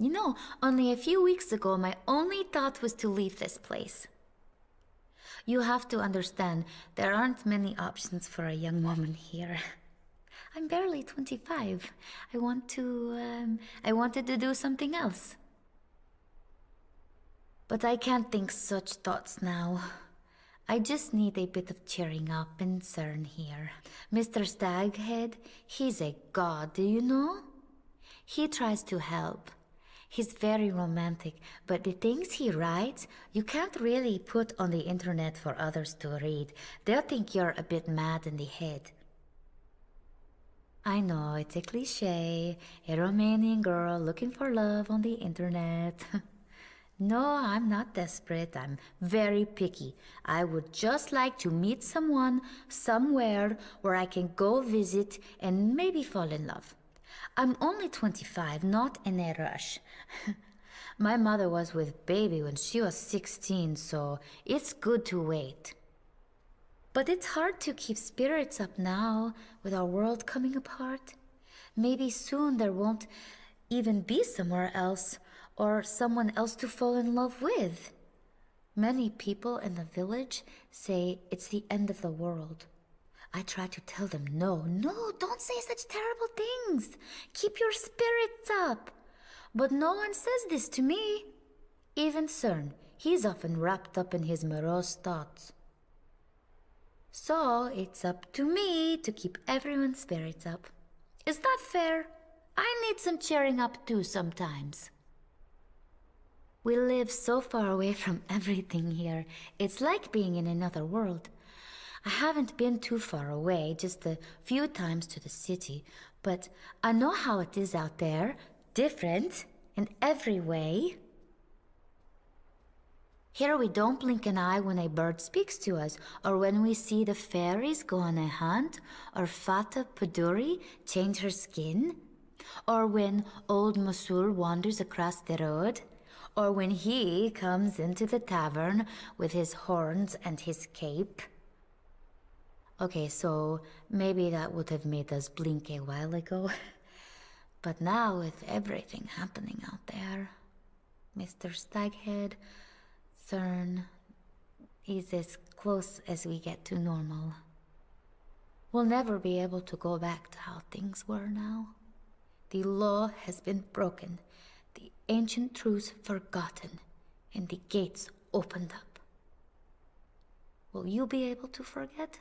You know, only a few weeks ago, my only thought was to leave this place. You have to understand, there aren't many options for a young woman here. I'm barely 25. I wanted to do something else. But I can't think such thoughts now. I just need a bit of cheering up and CERN here. Mr. Staghead, he's a god, do you know? He tries to help. He's very romantic, but the things he writes, you can't really put on the internet for others to read. They'll think you're a bit mad in the head. I know, it's a cliché, a Romanian girl looking for love on the internet. No, I'm not desperate. I'm very picky. I would just like to meet someone somewhere where I can go visit and maybe fall in love. I'm only 25, not in a rush. My mother was with baby when she was 16, so it's good to wait. But it's hard to keep spirits up now with our world coming apart. Maybe soon there won't even be somewhere else or someone else to fall in love with. Many people in the village say it's the end of the world. I try to tell them, no, don't say such terrible things. Keep your spirits up. But no one says this to me. Even CERN, he's often wrapped up in his morose thoughts. So it's up to me to keep everyone's spirits up. Is that fair? I need some cheering up too sometimes. We live so far away from everything here. It's like being in another world. I haven't been too far away, just a few times to the city, but I know how it is out there, different in every way. Here we don't blink an eye when a bird speaks to us, or when we see the fairies go on a hunt, or Fata Puduri change her skin, or when old Mosul wanders across the road, or when he comes into the tavern with his horns and his cape. Okay, so maybe that would have made us blink a while ago. But now with everything happening out there, Mr. Staghead, CERN is as close as we get to normal. We'll never be able to go back to how things were now. The law has been broken, the ancient truths forgotten, and the gates opened up. Will you be able to forget?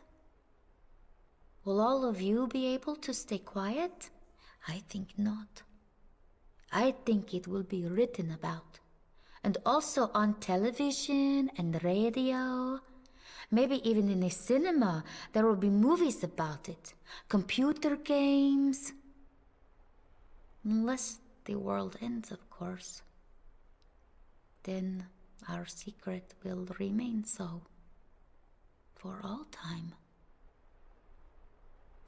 Will all of you be able to stay quiet? I think not. I think it will be written about. And also on television and radio. Maybe even in a cinema, there will be movies about it. Computer games. Unless the world ends, of course. Then our secret will remain so. For all time.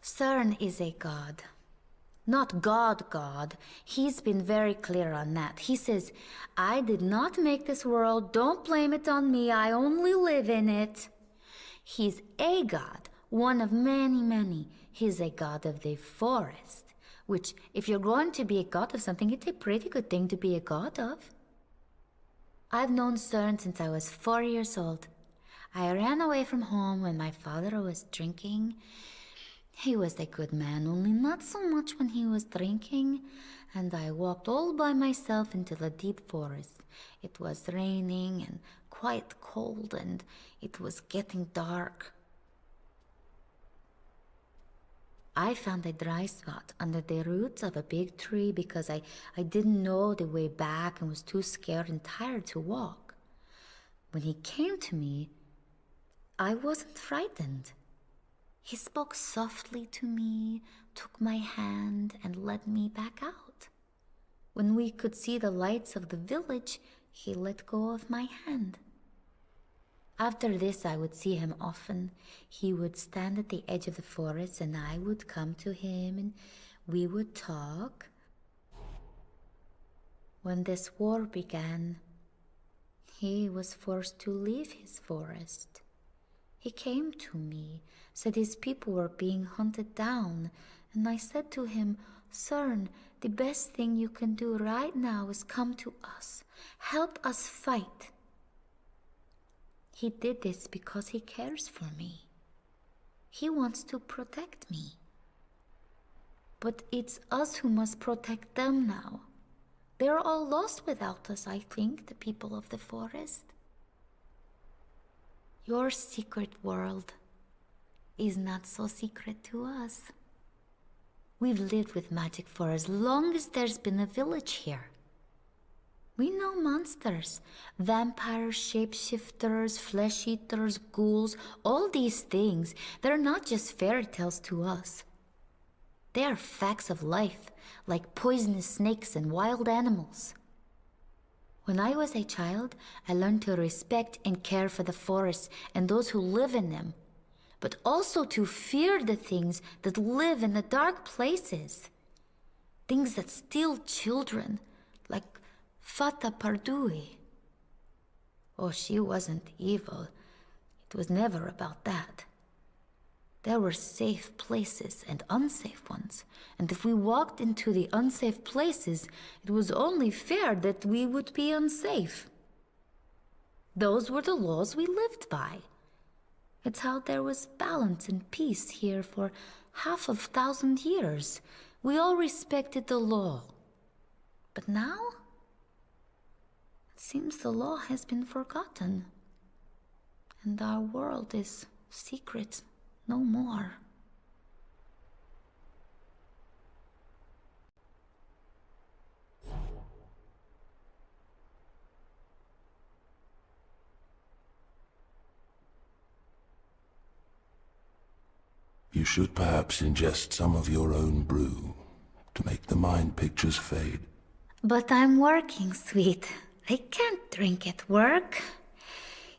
CERN is a god. Not God. He's been very clear on that. He says, I did not make this world, don't blame it on me, I only live in it. He's a god, one of many. He's a god of the forest, which, if you're going to be a god of something, it's a pretty good thing to be a god of. I've known CERN since I was 4 years old. I ran away from home when my father was drinking. He was a good man, only not so much when he was drinking, and I walked all by myself into the deep forest. It was raining and quite cold, and it was getting dark. I found a dry spot under the roots of a big tree because I didn't know the way back and was too scared and tired to walk. When he came to me, I wasn't frightened. He spoke softly to me, took my hand, and led me back out. When we could see the lights of the village, he let go of my hand. After this, I would see him often. He would stand at the edge of the forest, and I would come to him, and we would talk. When this war began, he was forced to leave his forest. He came to me, said his people were being hunted down, and I said to him, Cern, the best thing you can do right now is come to us. Help us fight. He did this because he cares for me. He wants to protect me. But it's us who must protect them now. They're all lost without us, I think, the people of the forest. Your secret world is not so secret to us. We've lived with magic for as long as there's been a village here. We know monsters, vampires, shapeshifters, flesh-eaters, ghouls, all these things. They're not just fairy tales to us. They are facts of life, like poisonous snakes and wild animals. When I was a child, I learned to respect and care for the forests and those who live in them, but also to fear the things that live in the dark places. Things that steal children, like Fata Pardui. Oh, she wasn't evil. It was never about that. There were safe places and unsafe ones, and if we walked into the unsafe places, it was only fair that we would be unsafe. Those were the laws we lived by. It's how there was balance and peace here for 500 years. We all respected the law. But now? It seems the law has been forgotten, and our world is secret no more. You should perhaps ingest some of your own brew to make the mind pictures fade. But I'm working, sweet. I can't drink at work.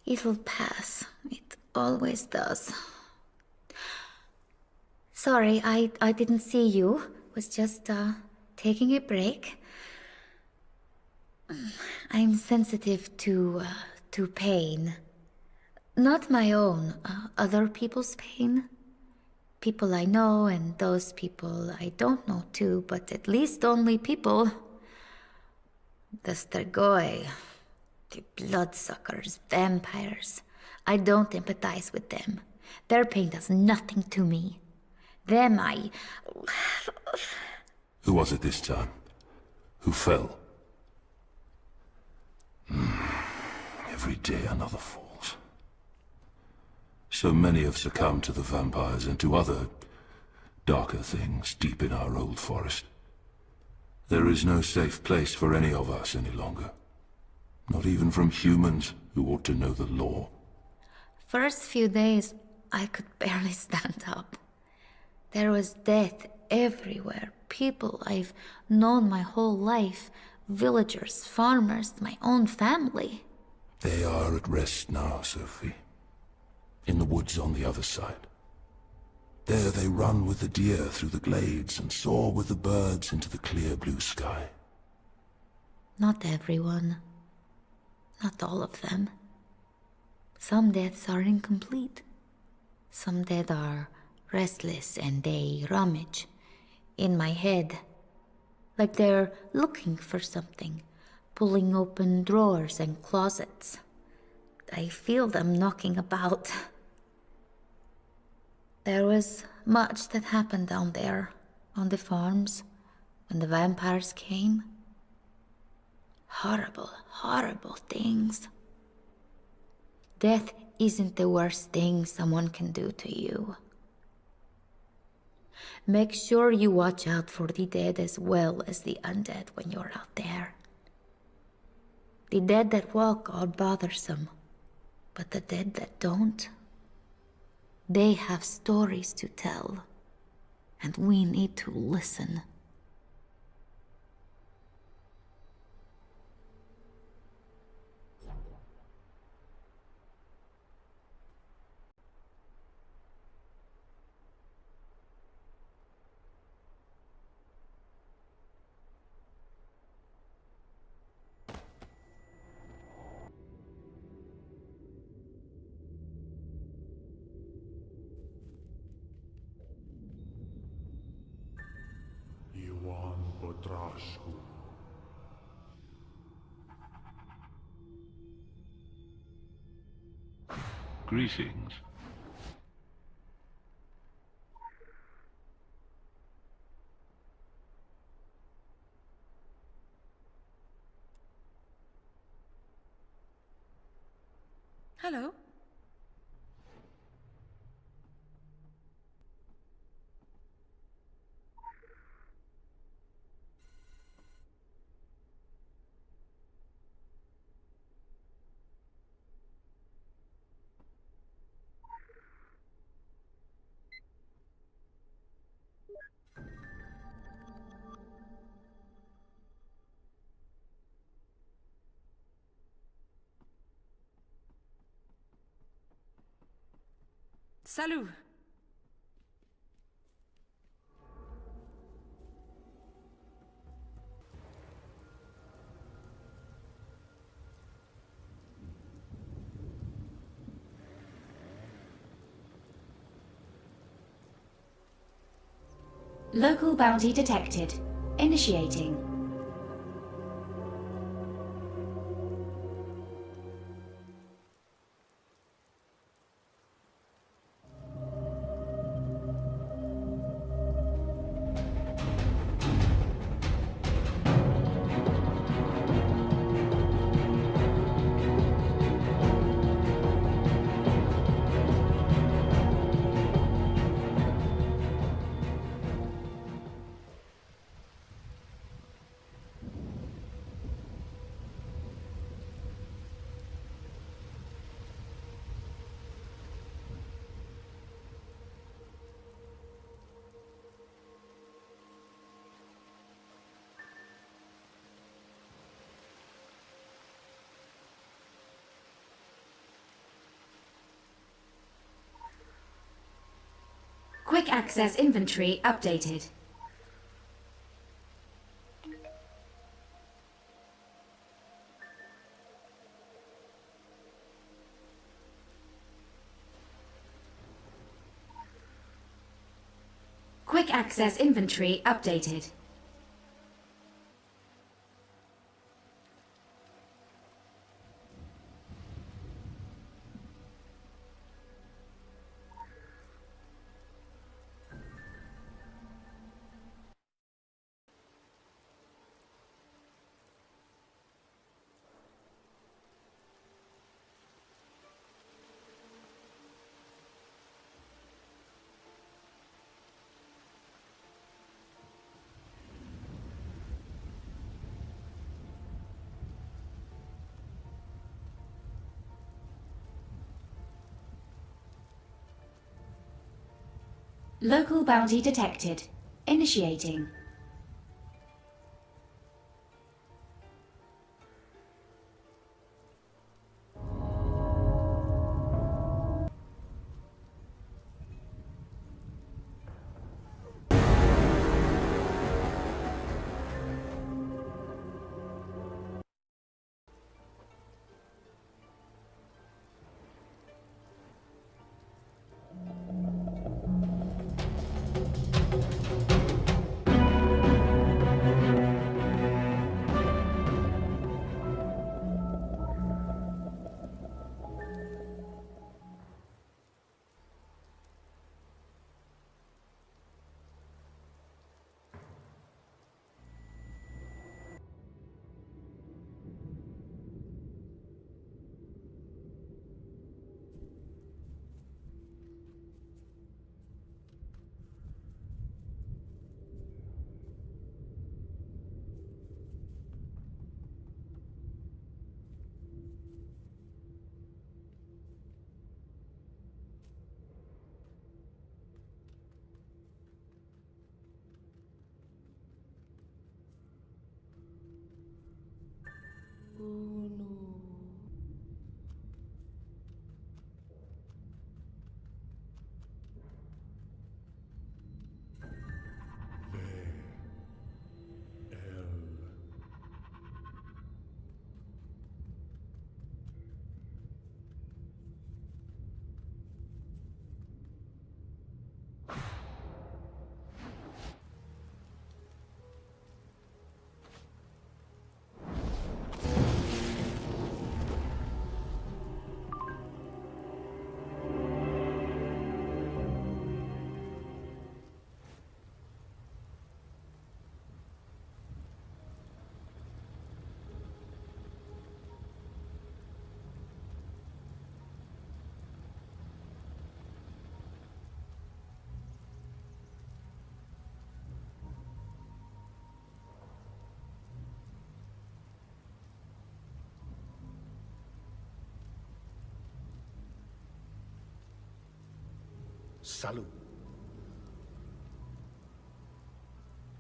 It'll pass. It always does. Sorry, I didn't see you. Was just taking a break. I'm sensitive to pain. Not my own, other people's pain. People I know and those people I don't know too, but at least only people. The Strigoi, the bloodsuckers, vampires. I don't empathize with them. Their pain does nothing to me. Them Who was it this time? Who fell? Every day another falls. So many have succumbed to the vampires and to other darker things deep in our old forest. There is no safe place for any of us any longer. Not even from humans who ought to know the law. First few days, I could barely stand up. There was death everywhere. People I've known my whole life. Villagers, farmers, my own family. They are at rest now, Sophie. In the woods on the other side. There they run with the deer through the glades and soar with the birds into the clear blue sky. Not everyone. Not all of them. Some deaths are incomplete. Some dead are restless and they rummage in my head. Like they're looking for something, pulling open drawers and closets. I feel them knocking about. There was much that happened down there, on the farms, when the vampires came. Horrible, horrible things. Death isn't the worst thing someone can do to you. Make sure you watch out for the dead as well as the undead when you're out there. The dead that walk are bothersome, but the dead that don't, they have stories to tell, and we need to listen. Iwan Potrasku. Greetings. Hello. Salut. Local bounty detected. Initiating. Quick access inventory updated. Quick access inventory updated. Local bounty detected. Initiating. Salute.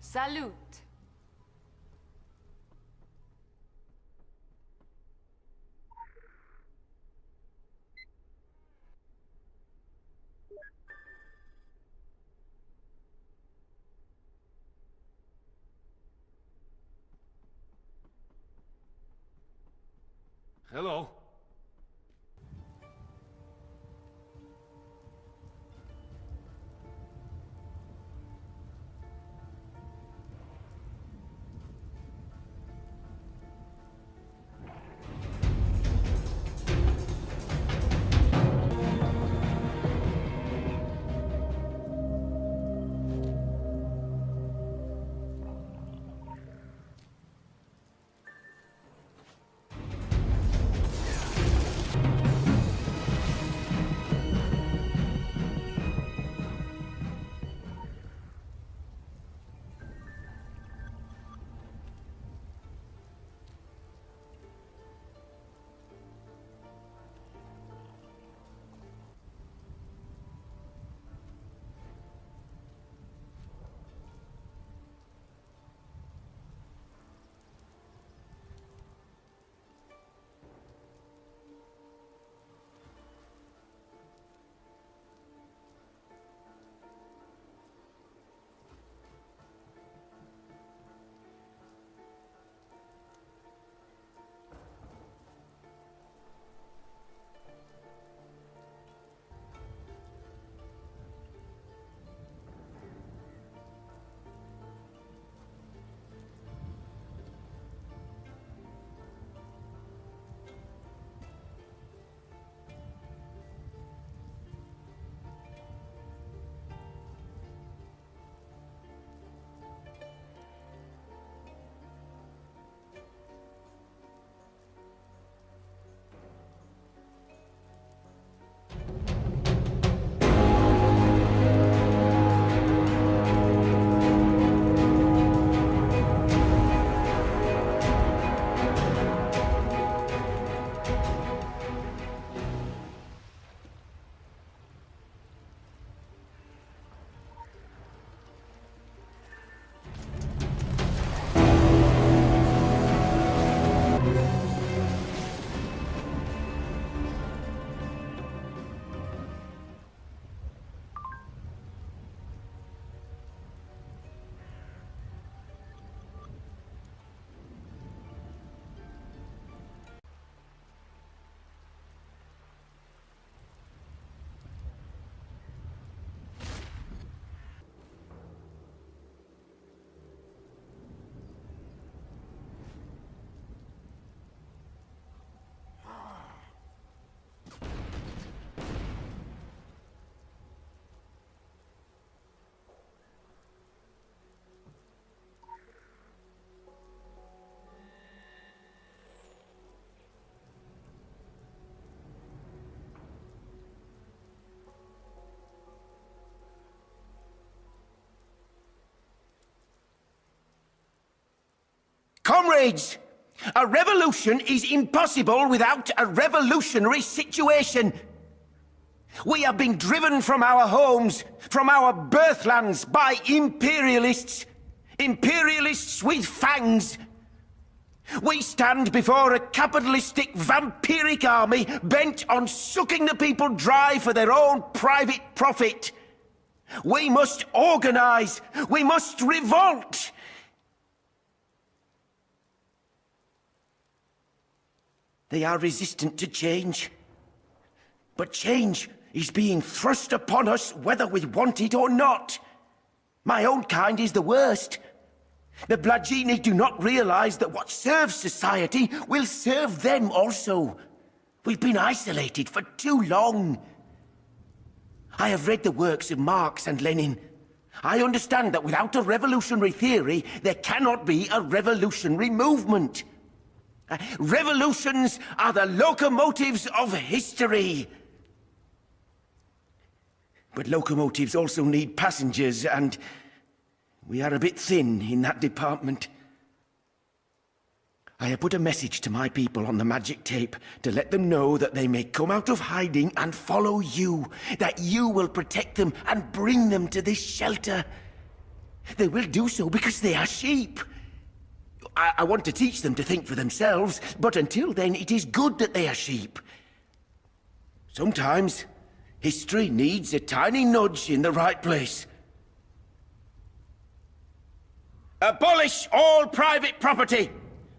Salute. Hello. Comrades, a revolution is impossible without a revolutionary situation. We have been driven from our homes, from our birthlands by imperialists. Imperialists with fangs. We stand before a capitalistic vampiric army bent on sucking the people dry for their own private profit. We must organize. We must revolt. They are resistant to change. But change is being thrust upon us whether we want it or not. My own kind is the worst. The Blagini do not realize that what serves society will serve them also. We've been isolated for too long. I have read the works of Marx and Lenin. I understand that without a revolutionary theory, there cannot be a revolutionary movement. Revolutions are the locomotives of history. But locomotives also need passengers, and we are a bit thin in that department. I have put a message to my people on the magic tape to let them know that they may come out of hiding and follow you, that you will protect them and bring them to this shelter. They will do so because they are sheep. I want to teach them to think for themselves, but until then it is good that they are sheep. Sometimes history needs a tiny nudge in the right place. Abolish all private property!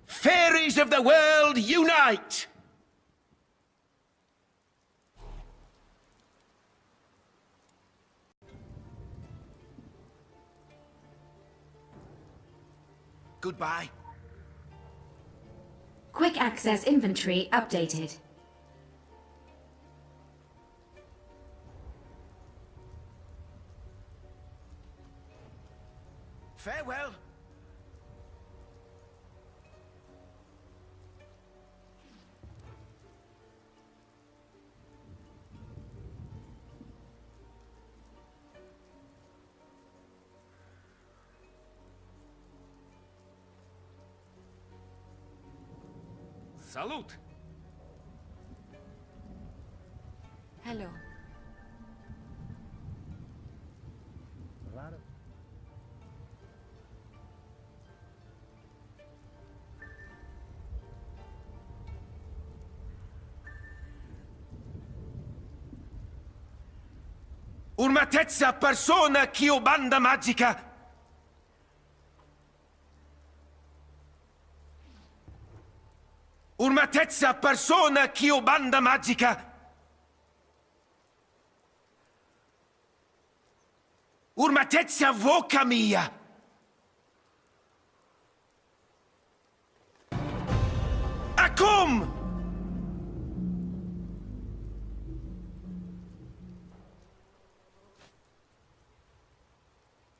Fairies of the world, unite! Goodbye. Quick access inventory updated. Farewell. Salute! Hello. Urmatezza persona chiobanda magica! Urmatezza persona chiobanda magica! Urmatezza voca mia! Acum!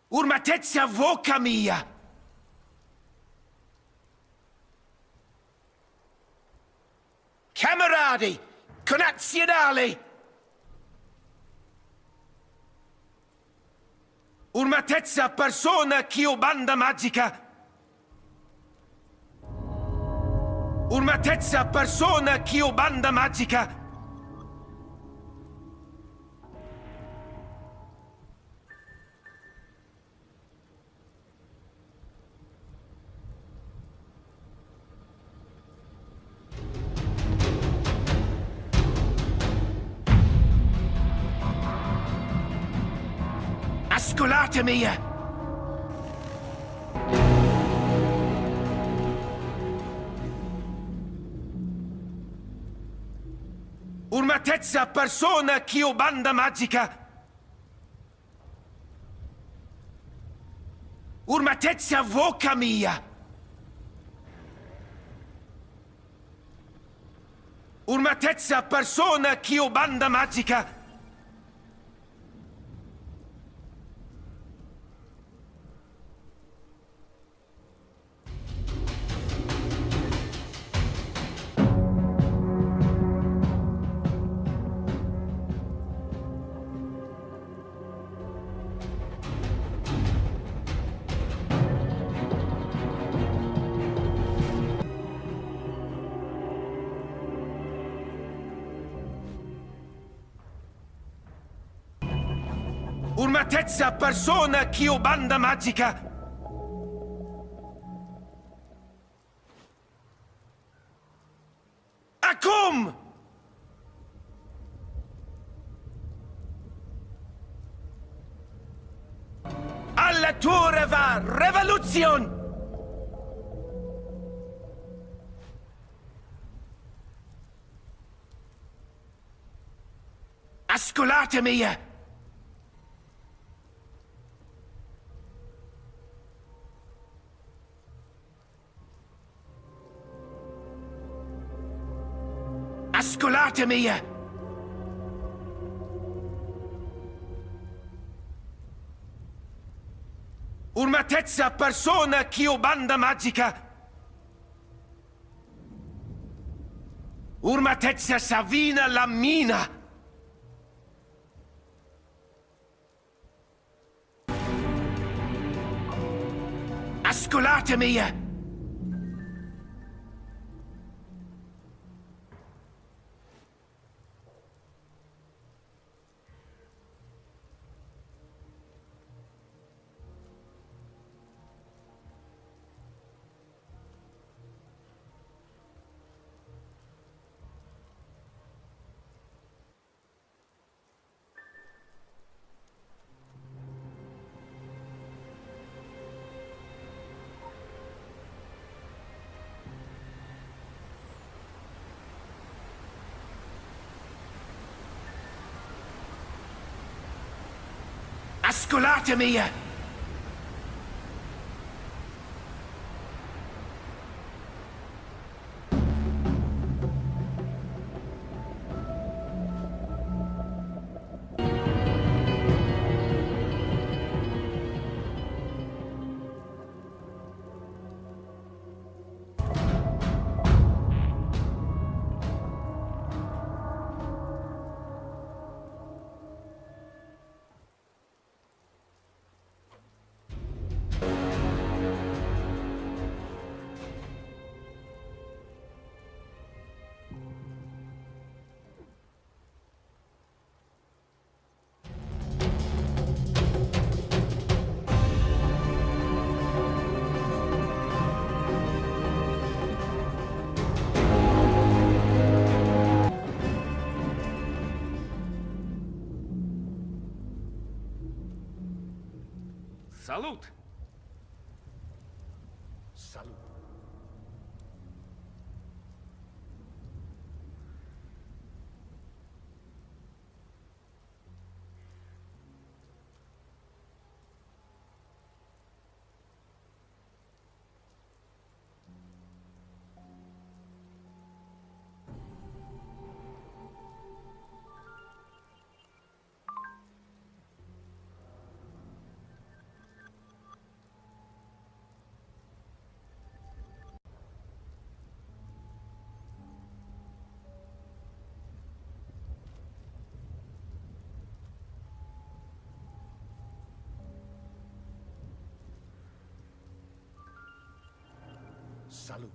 Urmatezza voca mia! Cameradi! Connazionali! Urmatezza persona chiobanda magica! Urmatezza persona chiobanda magica! Ascolatemi! Urmatezza persona chiobanda magica! Urmatezza voca mia! Urmatezza persona chiobanda magica! Urmatezza persona chiobanda magica! Acum! Alla tua va revoluzione! Ascolatemi! Ascolatemi! Urmatezza persona chiobanda magica! Urmatezza savina lammina! Ascolatemi! Asculatomia! Salute! Salute. Salute.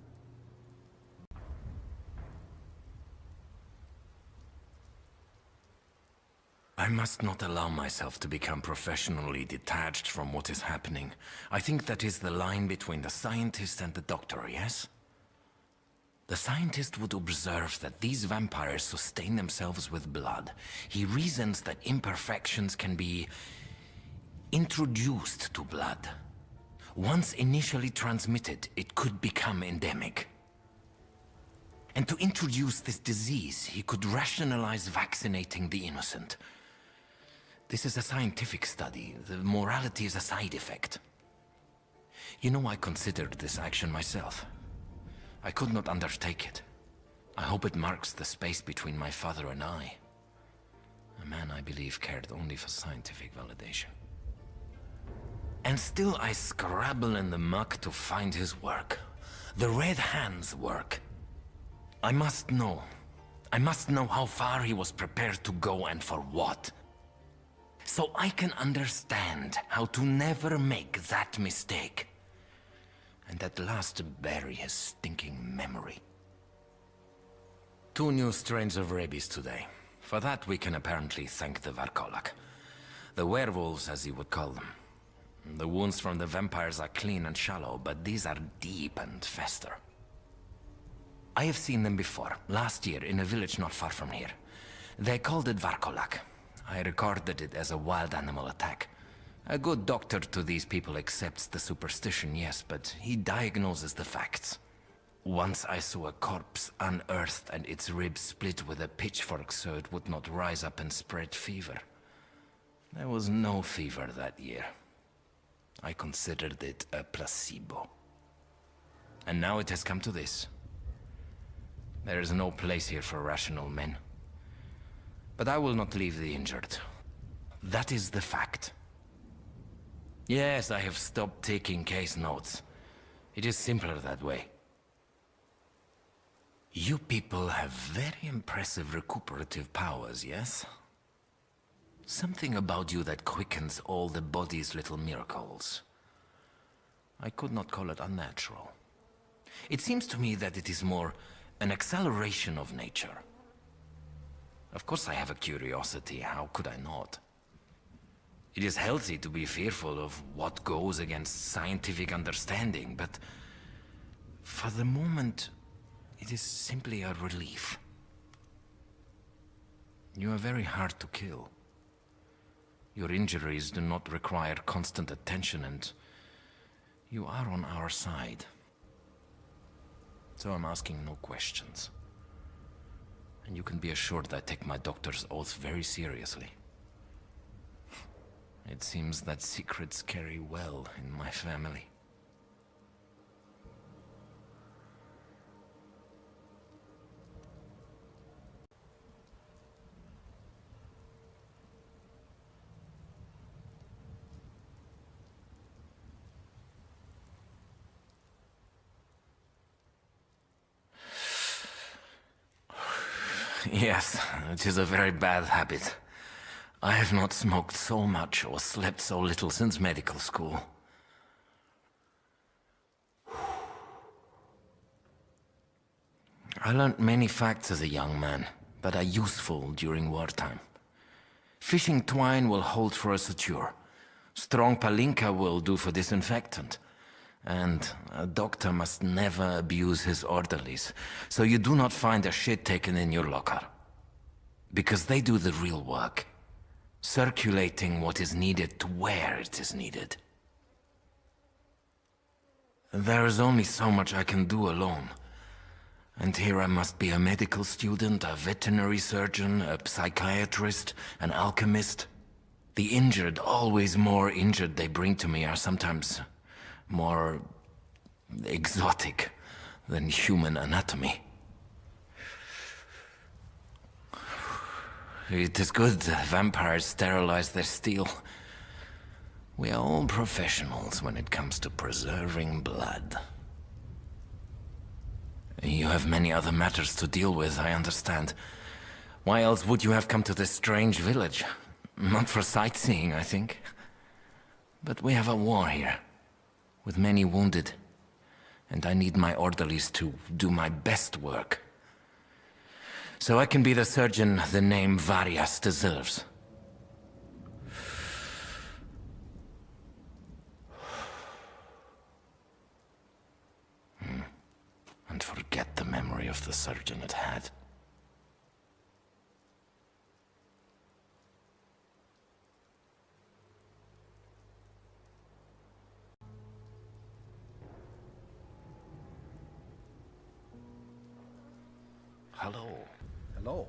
I must not allow myself to become professionally detached from what is happening. I think that is the line between the scientist and the doctor, yes? The scientist would observe that these vampires sustain themselves with blood. He reasons that imperfections can be introduced to blood. Once initially transmitted, it could become endemic. And to introduce this disease, he could rationalize vaccinating the innocent. This is a scientific study. The morality is a side effect. You know, I considered this action myself. I could not undertake it. I hope it marks the space between my father and I. A man I believe cared only for scientific validation. And still I scrabble in the muck to find his work. The Red Hand's work. I must know how far he was prepared to go and for what. So I can understand how to never make that mistake. And at last bury his stinking memory. 2 new strains of rabies today. For that we can apparently thank the Varkolak. The werewolves, as you would call them. The wounds from the vampires are clean and shallow, but these are deep and fester. I have seen them before, last year in a village not far from here. They called it Varkolak. I recorded it as a wild animal attack. A good doctor to these people accepts the superstition, yes, but he diagnoses the facts. Once I saw a corpse unearthed and its ribs split with a pitchfork so it would not rise up and spread fever. There was no fever that year. I considered it a placebo. And now it has come to this. There is no place here for rational men. But I will not leave the injured. That is the fact. Yes, I have stopped taking case notes. It is simpler that way. You people have very impressive recuperative powers, yes? Something about you that quickens all the body's little miracles. I could not call it unnatural. It seems to me that it is more an acceleration of nature. Of course I have a curiosity, how could I not? It is healthy to be fearful of what goes against scientific understanding, but for the moment, it is simply a relief. You are very hard to kill. Your injuries do not require constant attention, and you are on our side. So I'm asking no questions. And you can be assured that I take my doctor's oath very seriously. It seems that secrets carry well in my family. Yes, it is a very bad habit. I have not smoked so much or slept so little since medical school. I learned many facts as a young man that are useful during wartime. Fishing twine will hold for a suture. Strong palinka will do for disinfectant. And a doctor must never abuse his orderlies, so you do not find a shit taken in your locker. Because they do the real work. Circulating what is needed to where it is needed. There is only so much I can do alone. And here I must be a medical student, a veterinary surgeon, a psychiatrist, an alchemist. The injured, always more injured they bring to me, are sometimes more exotic than human anatomy. It is good that vampires sterilize their steel. We are all professionals when it comes to preserving blood. You have many other matters to deal with, I understand. Why else would you have come to this strange village? Not for sightseeing, I think. But we have a war here, with many wounded. And I need my orderlies to do my best work. So I can be the surgeon the name Varias deserves. And forget the memory of the surgeon it had. Hello. Hello.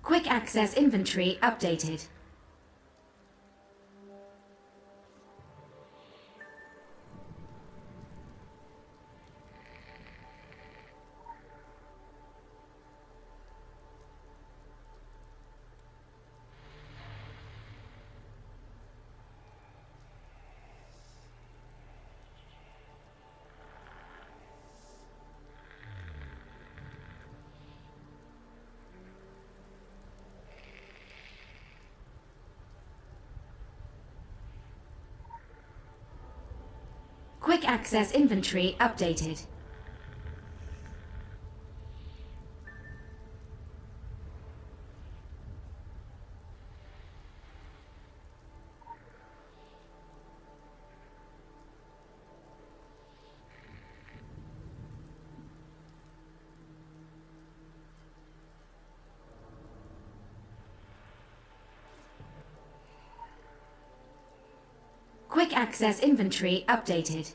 Quick access inventory updated. Quick access inventory updated. Quick access inventory updated.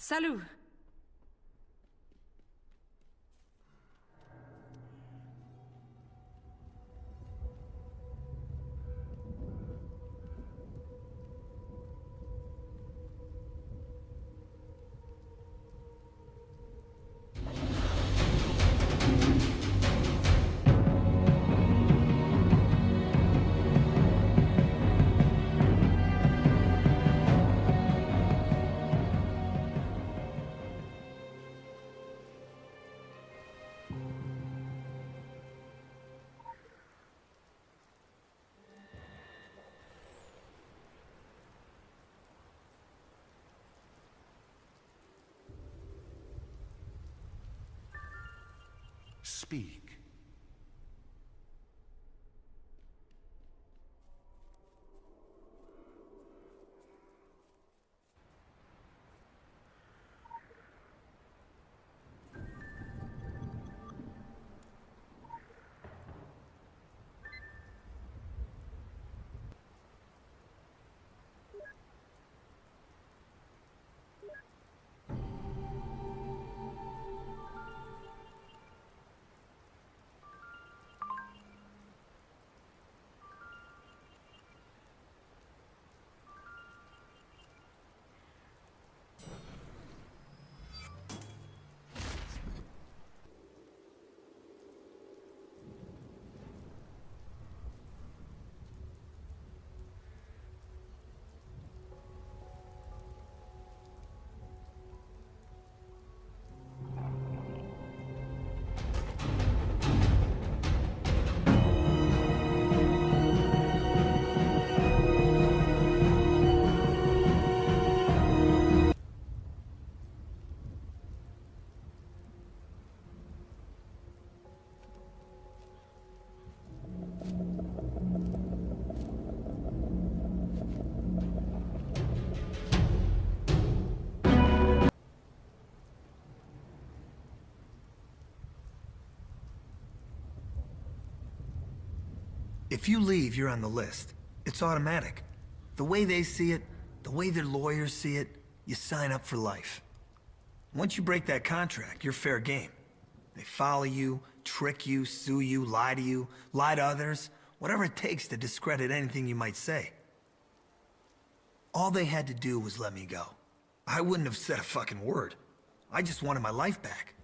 Salut! Speak. If you leave, you're on the list. It's automatic. The way they see it, the way their lawyers see it, you sign up for life. Once you break that contract, you're fair game. They follow you, trick you, sue you, lie to others, whatever it takes to discredit anything you might say. All they had to do was let me go. I wouldn't have said a fucking word. I just wanted my life back.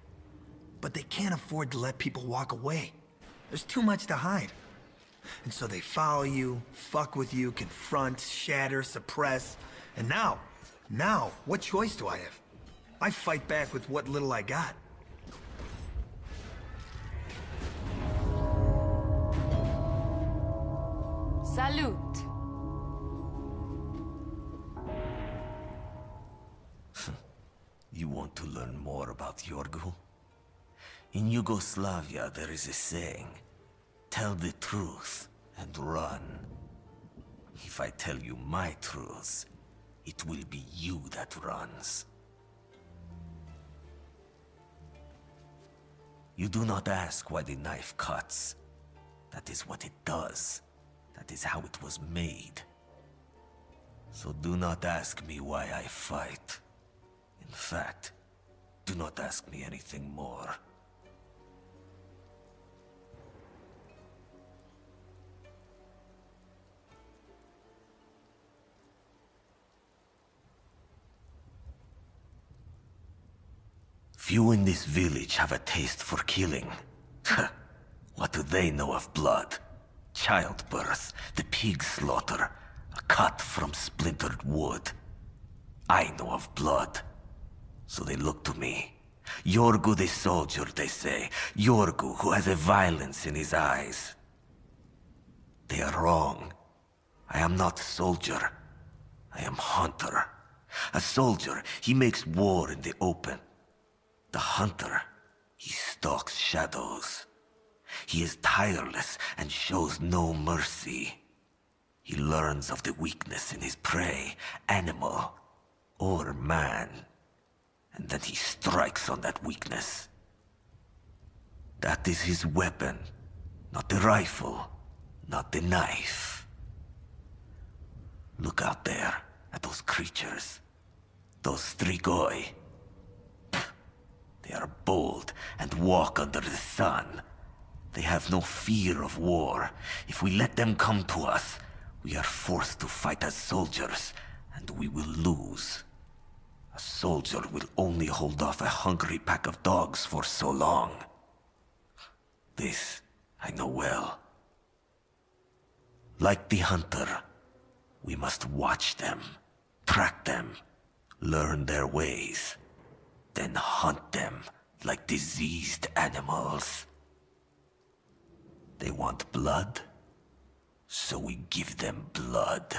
But they can't afford to let people walk away. There's too much to hide. And so they follow you, fuck with you, confront, shatter, suppress. And now, what choice do I have? I fight back with what little I got. Salute! You want to learn more about Yorgu? In Yugoslavia, there is a saying, tell the truth and run. If I tell you my truths, it will be you that runs. You do not ask why the knife cuts. That is what it does. That is how it was made. So do not ask me why I fight. In fact, do not ask me anything more. Few in this village have a taste for killing. What do they know of blood? Childbirth, the pig slaughter, a cut from splintered wood. I know of blood. So they look to me. Yorgu the soldier, they say. Yorgu who has a violence in his eyes. They are wrong. I am not soldier. I am hunter. A soldier, he makes war in the open. The hunter, he stalks shadows. He is tireless and shows no mercy. He learns of the weakness in his prey, animal or man, and then he strikes on that weakness. That is his weapon, not the rifle, not the knife. Look out there at those creatures, those strigoi. They are bold and walk under the sun. They have no fear of war. If we let them come to us, we are forced to fight as soldiers, and we will lose. A soldier will only hold off a hungry pack of dogs for so long. This I know well. Like the hunter, we must watch them, track them, learn their ways, then hunt them like diseased animals. They want blood, so we give them blood.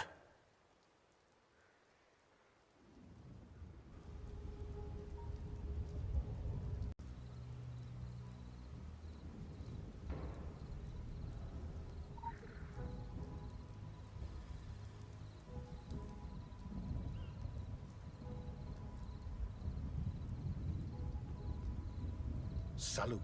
Salute.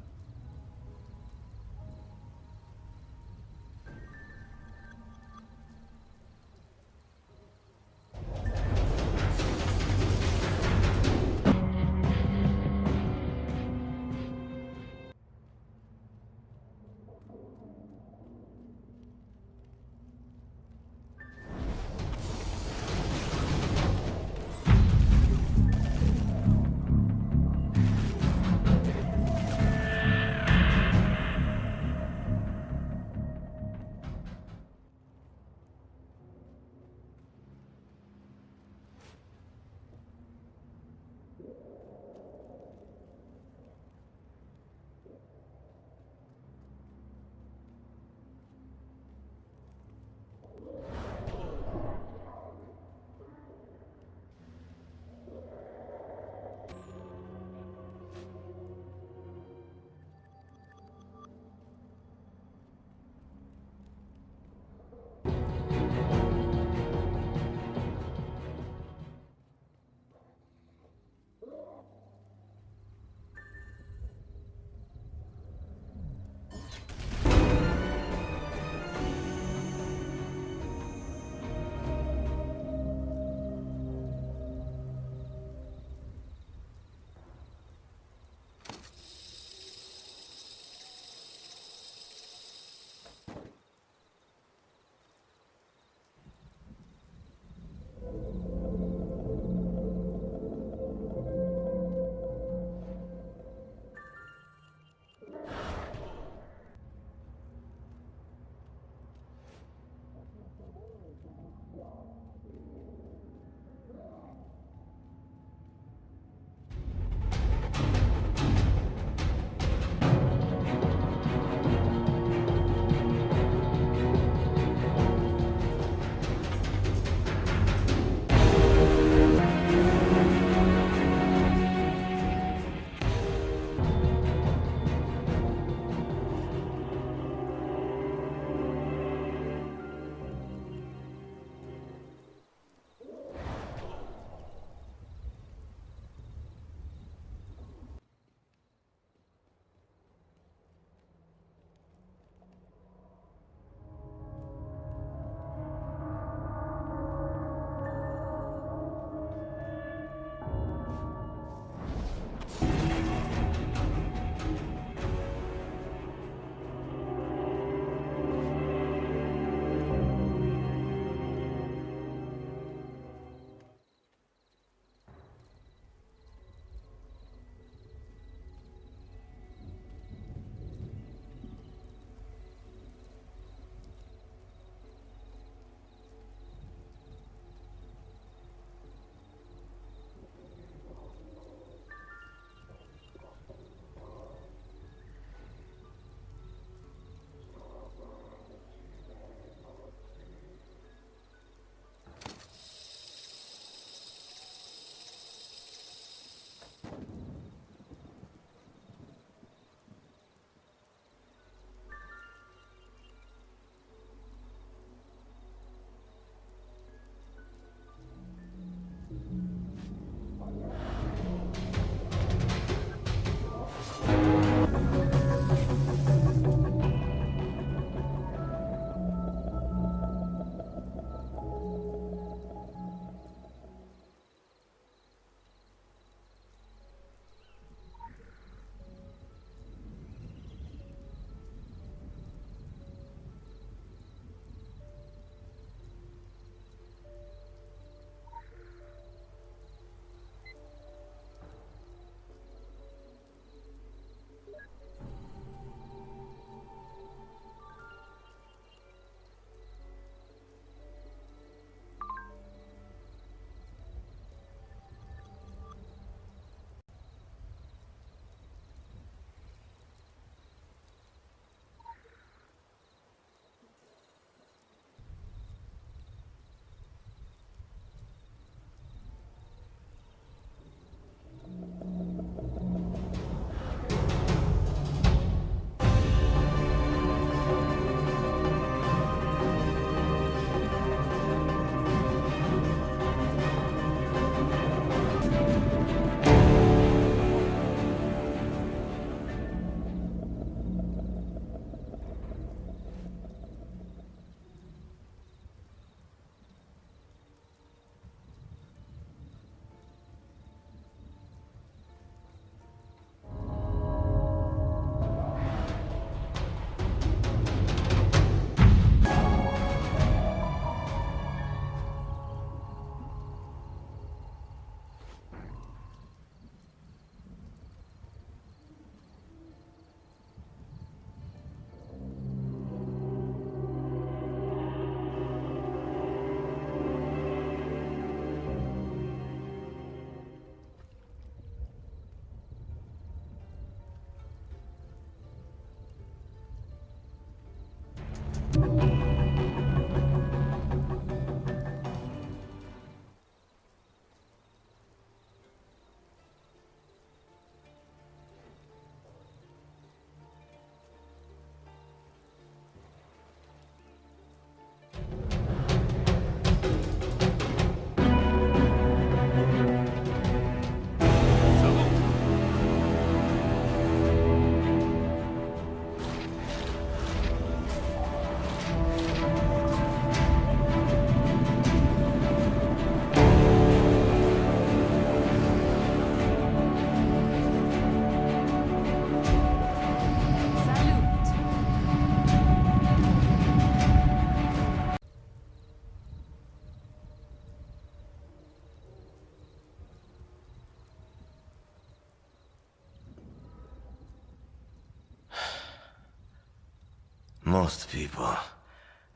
Most people,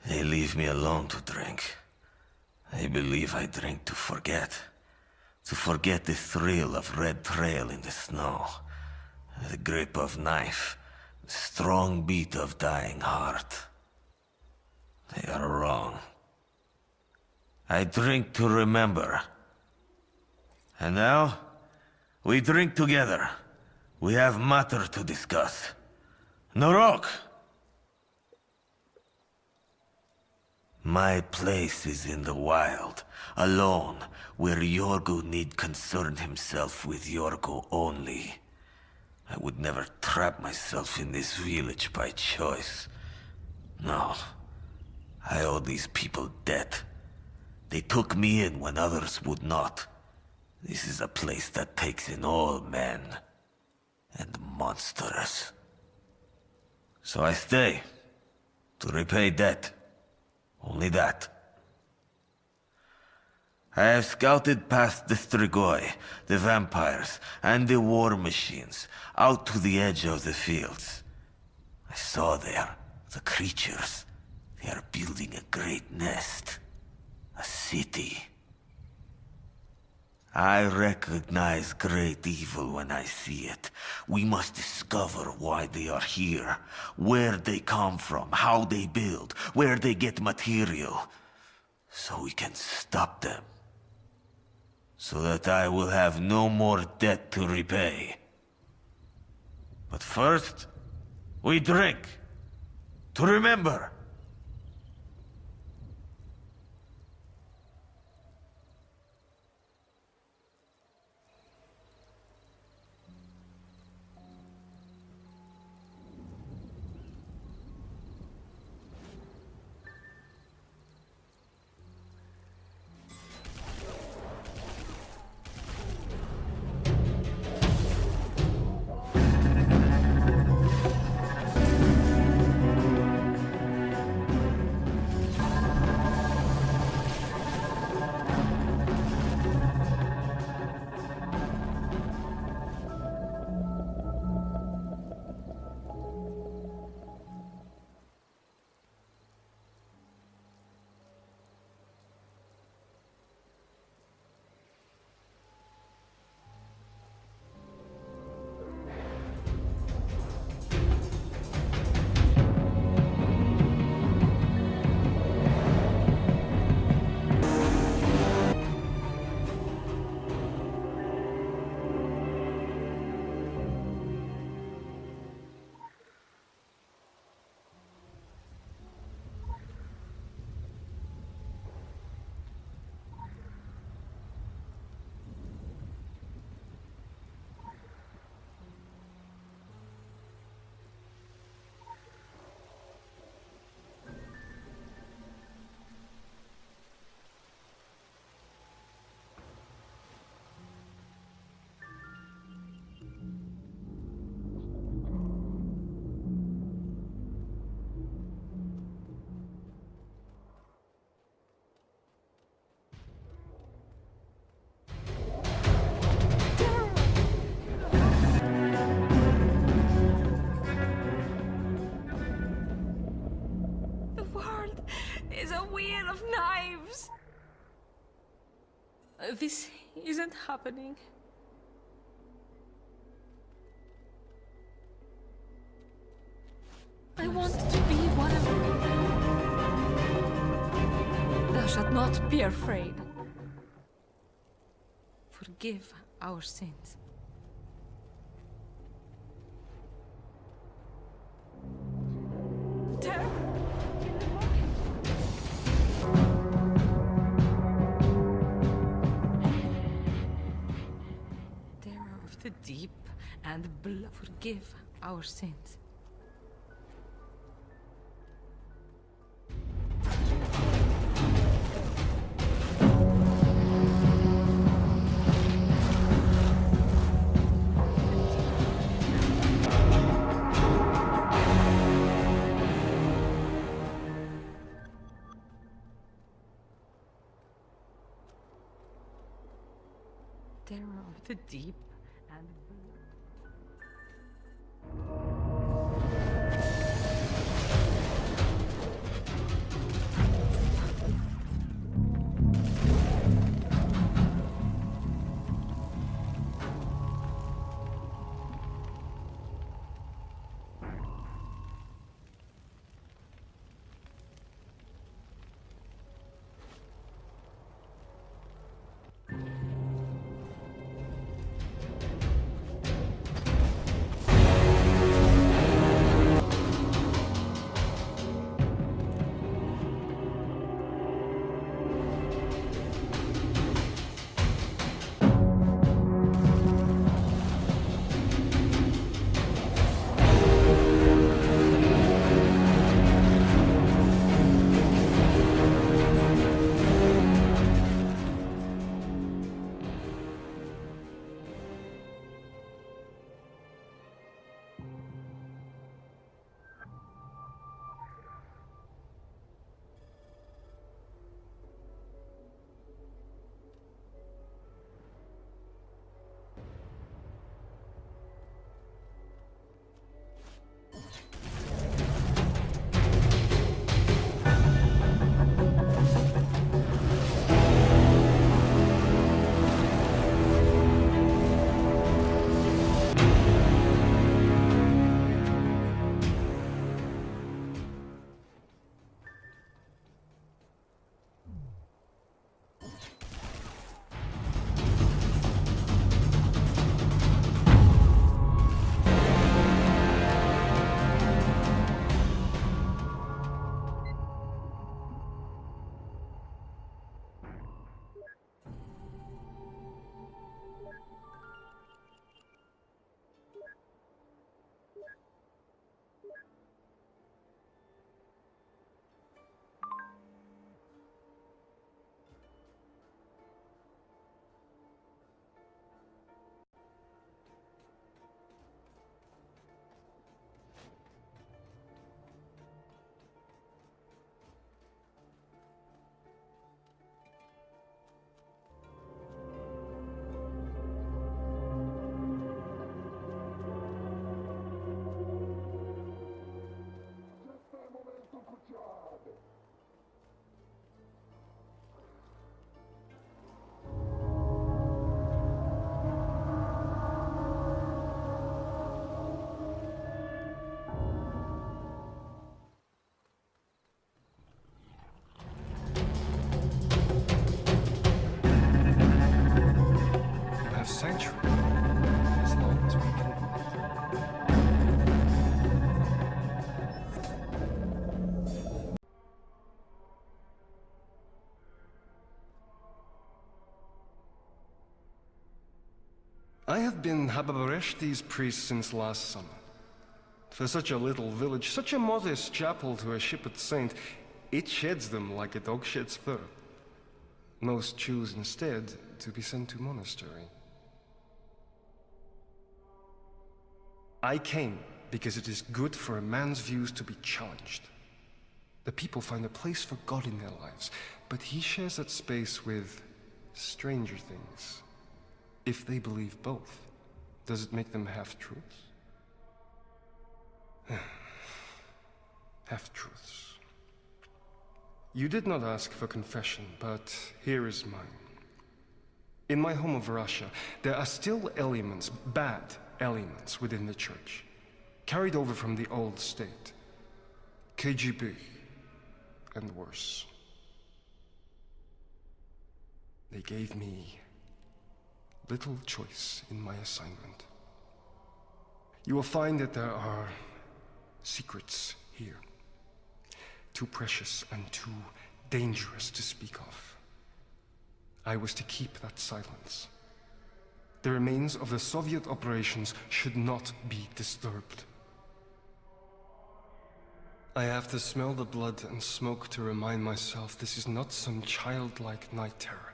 they leave me alone to drink. They believe I drink to forget. To forget the thrill of red trail in the snow. The grip of knife. The strong beat of dying heart. They are wrong. I drink to remember. And now, we drink together. We have matter to discuss. Narok! My place is in the wild, alone, where Yorgo need concern himself with Yorgo only. I would never trap myself in this village by choice. No. I owe these people debt. They took me in when others would not. This is a place that takes in all men and monsters. So I stay to repay debt. Only that. I have scouted past the Strigoi, the vampires, and the war machines, out to the edge of the fields. I saw there the creatures. They are building a great nest. A city. I recognize great evil when I see it. We must discover why they are here, where they come from, how they build, where they get material, so we can stop them. So that I will have no more debt to repay. But first, we drink, to remember. This isn't happening. I want to be one of them. Thou shalt not be afraid. Forgive our sins. Terror! The deep and blood. Forgive our sins. Terror of the deep and blood. have been Hababareshti's priest since last summer. For such a little village, such a modest chapel to a shipped saint, it sheds them like a dog sheds fur. Most choose instead to be sent to monastery. I came because it is good for a man's views to be challenged. The people find a place for God in their lives, but he shares that space with stranger things. If they believe both, does it make them half-truths? Half-truths. You did not ask for confession, but here is mine. In my home of Russia, there are still elements, bad elements within the church, carried over from the old state. KGB, and worse. They gave me little choice in my assignment. You will find that there are secrets here, too precious and too dangerous to speak of. I was to keep that silence. The remains of the Soviet operations should not be disturbed. I have to smell the blood and smoke to remind myself this is not some childlike night terror.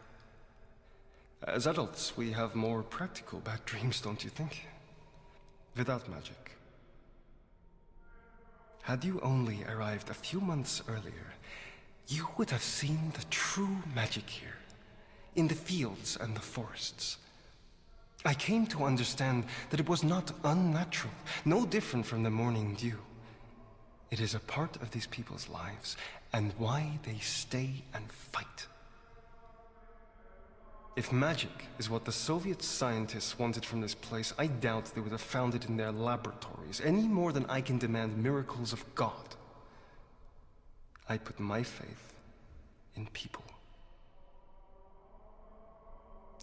As adults, we have more practical bad dreams, don't you think? Without magic. Had you only arrived a few months earlier, you would have seen the true magic here, in the fields and the forests. I came to understand that it was not unnatural, no different from the morning dew. It is a part of these people's lives, and why they stay and fight. If magic is what the Soviet scientists wanted from this place, I doubt they would have found it in their laboratories, any more than I can demand miracles of God. I put my faith in people.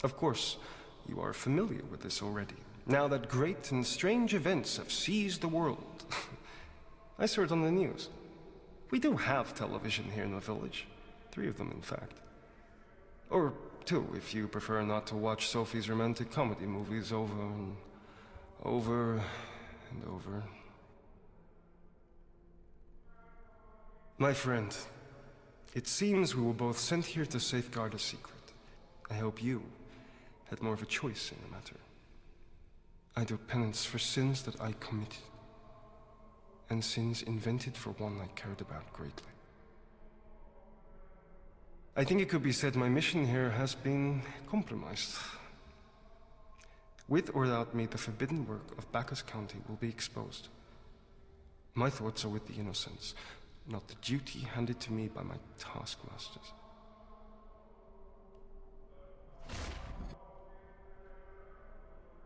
Of course, you are familiar with this already, now that great and strange events have seized the world. I saw it on the news. We do have television here in the village. 3 of them, in fact. Or 2, if you prefer not to watch Sophie's romantic comedy movies over and over and over. My friend, it seems we were both sent here to safeguard a secret. I hope you had more of a choice in the matter. I do penance for sins that I committed, and sins invented for one I cared about greatly. I think it could be said my mission here has been compromised. With or without me, the forbidden work of Bacchus County will be exposed. My thoughts are with the innocents, not the duty handed to me by my taskmasters.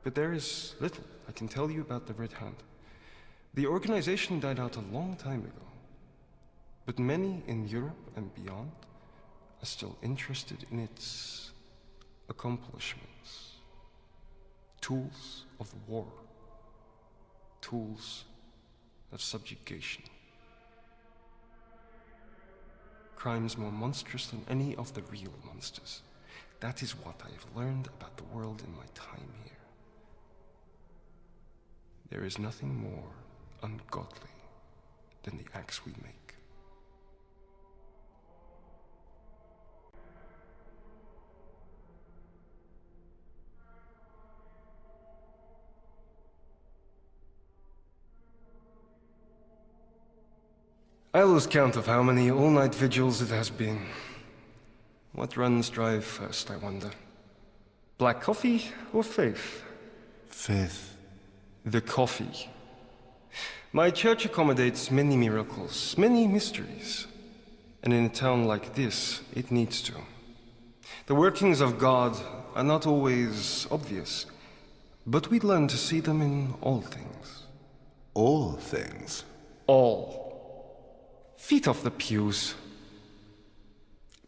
But there is little I can tell you about the Red Hand. The organization died out a long time ago, but many in Europe and beyond are still interested in its accomplishments. Tools of war. Tools of subjugation. Crimes more monstrous than any of the real monsters. That is what I have learned about the world in my time here. There is nothing more ungodly than the acts we make. I lose count of how many all-night vigils it has been. What runs dry first, I wonder? Black coffee or faith? Faith. The coffee. My church accommodates many miracles, many mysteries. And in a town like this, it needs to. The workings of God are not always obvious, but we learn to see them in all things. All things? All. Feet off the pews.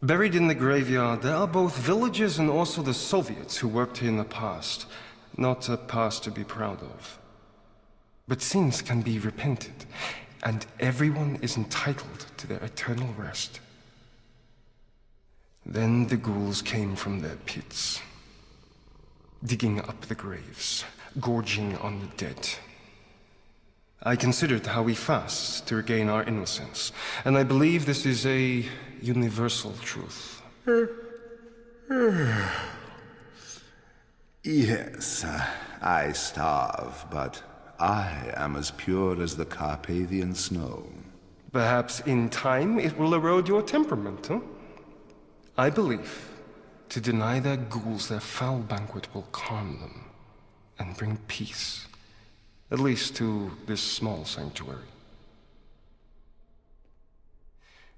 Buried in the graveyard, there are both villagers and also the Soviets who worked here in the past. Not a past to be proud of. But sins can be repented, and everyone is entitled to their eternal rest. Then the ghouls came from their pits, digging up the graves, gorging on the dead. I considered how we fast to regain our innocence, and I believe this is a universal truth. Yes, I starve, but I am as pure as the Carpathian snow. Perhaps in time it will erode your temperament, huh? I believe to deny their ghouls their foul banquet will calm them and bring peace, at least to this small sanctuary.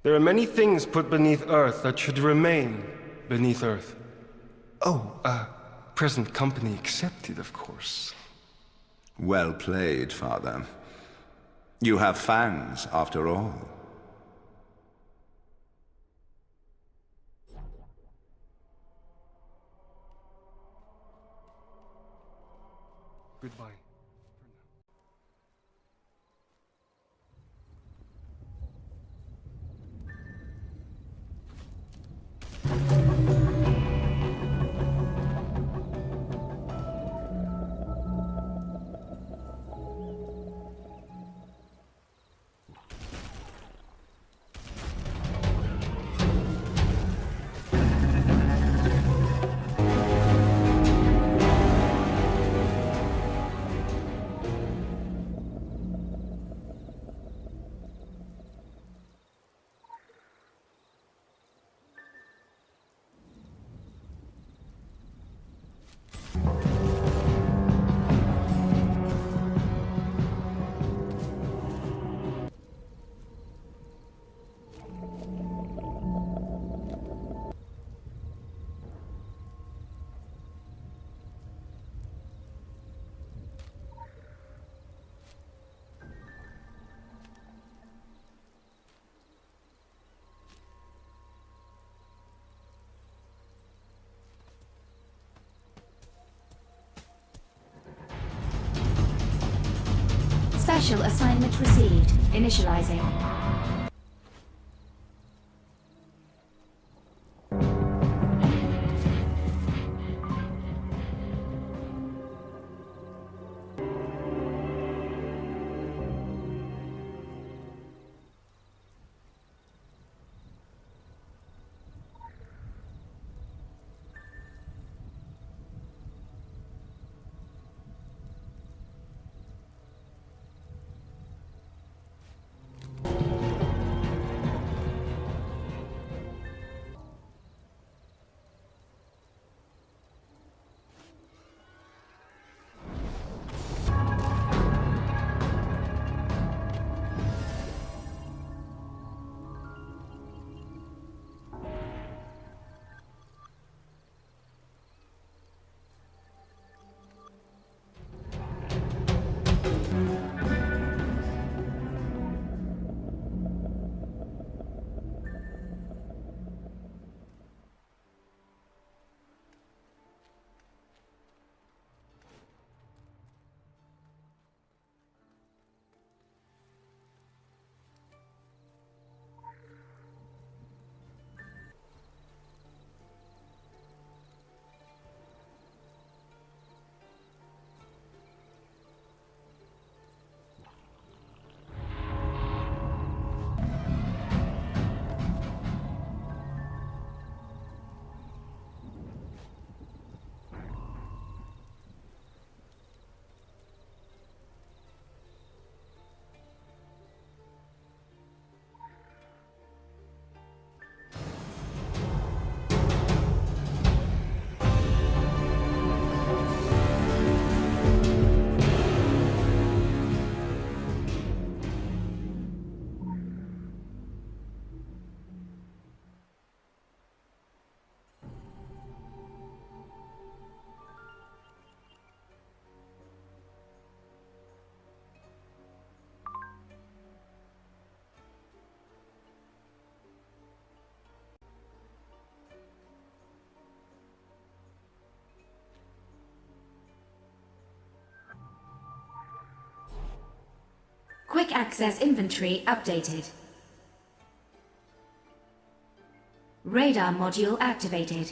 There are many things put beneath earth that should remain beneath earth. Oh, present company accepted, of course. Well played, Father. You have fangs, after all. Goodbye. Special assignment received. Initializing. Quick access inventory updated. Radar module activated.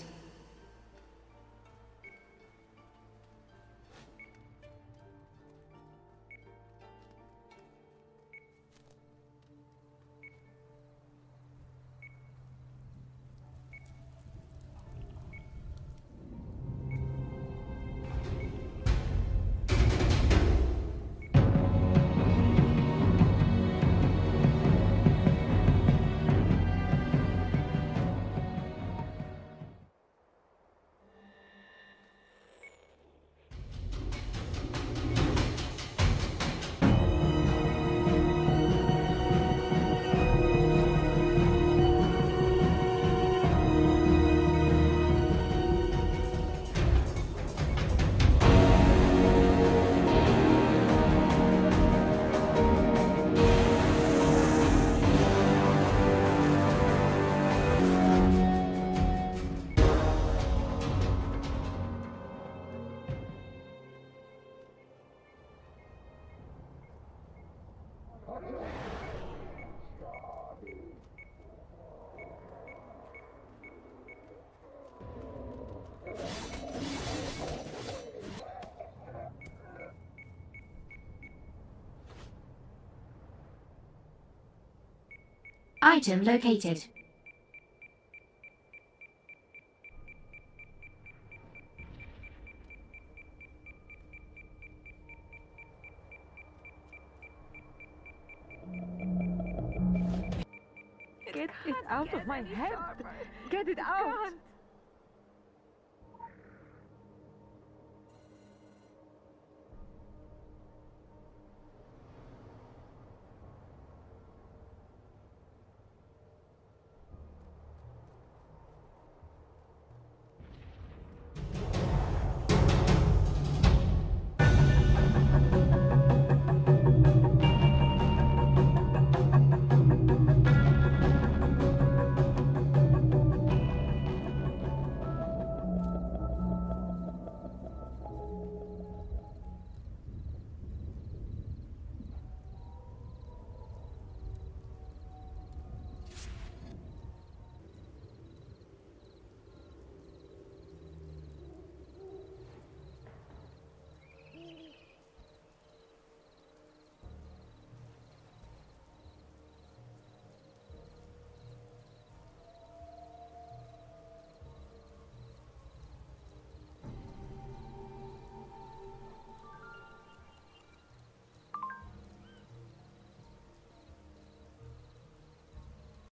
Item located. Get it out of my head! Get it out!